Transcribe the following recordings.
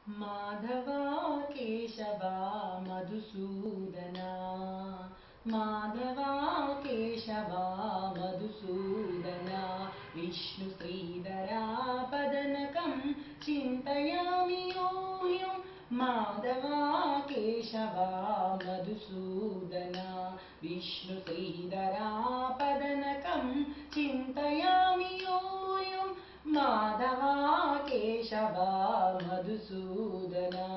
माधवा केशवा मधुसूदना माधवा केशवा मधुसूदना विष्णु श्रीधरा पदनकं चिन्तयामि यूयं माधवा केशवा मधुसूदना विष्णु श्रीधरा पदनकं चिन्तयामि यूयं माधवा केशवा मधुसूदना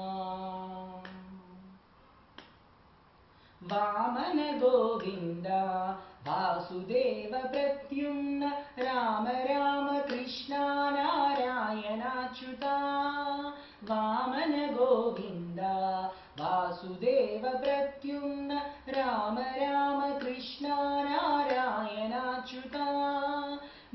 वामन गोविन्द वासुदेव प्रद्युम्न राम राम कृष्ण नारायणाच्युता वामन गोविन्द वासुदेव प्रद्युम्न राम राम कृष्ण नारायणाच्युता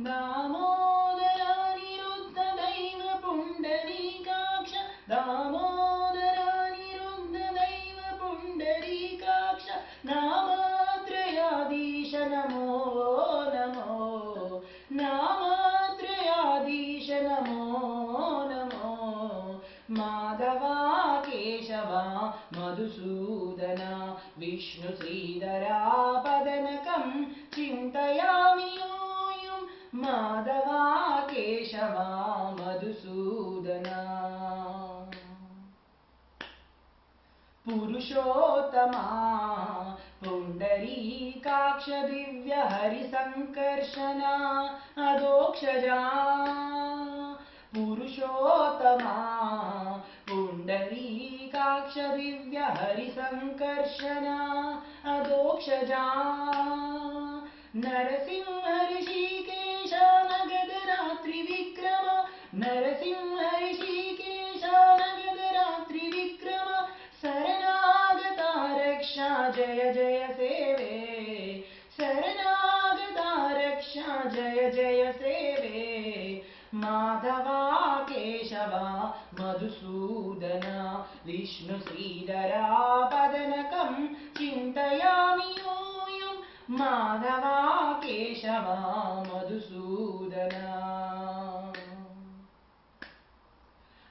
दामोदर निरुद्ध दैव पुण्डरीकाक्ष दामोदर निरुद्ध दैव पुण्डरीकाक्ष नामत्रयाधीश नमो नमो नामत्रयाधीश नमो नमो माधवा केशवा मधुसूदना विष्णु श्रीधरा पदनकं चिन्तयामि यूयं माधवा केशवा मधुसूदना पुरुषोत्तमा पुण्डरीकाक्ष दिव्य हरिसंकर्षणा अधोक्षजा पुरुषोत्तमा पुण्डरीकाक्ष दिव्य हरिसंकर्षणा अधोक्षजा नरसिंह ऋषिकेश नगद रात्रि विक्रम नरसिंह ऋषिकेश नगद रात्रि विक्रम शरणागता रक्षा जय जय सेवे शरणागता रक्षा जय जय सेवे माधवा केशवा मधुसूदना विष्णु श्रीधरा पदनकं चिन्तयामि यूयं माधवा केशवा मधुसूदना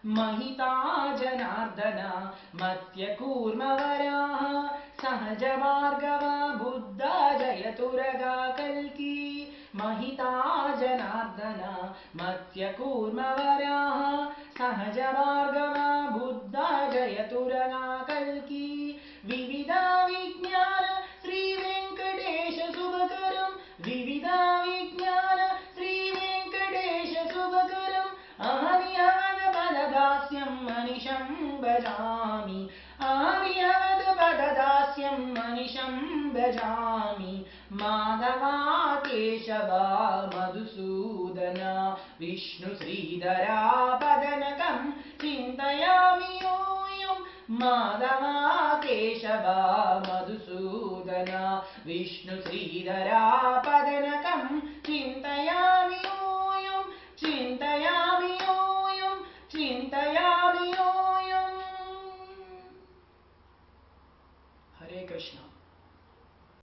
महिता जनार्दन मत्यकूर्मवराः सहज भार्गव बुद्धा जयतुरगा कल्की महिता जनार्दन मत्यकूर्मवराः सहज भार्गव बुद्धा जयतुरगा कल्की विविधा विज्ञान श्री वेंकटेश शुभकरं विविधा विज्ञान श्री वेंकटेश शुभकरं पददास्यं मनिषं भजामि पददास्यं मनिषं भजामि माधवा केशवा मधुसूदना विष्णु श्रीधरा पदनकं चिन्तयामि यूयं माधवा केशवा मधुसूदना विष्णु श्रीधरा पदनकं चिन्तयामि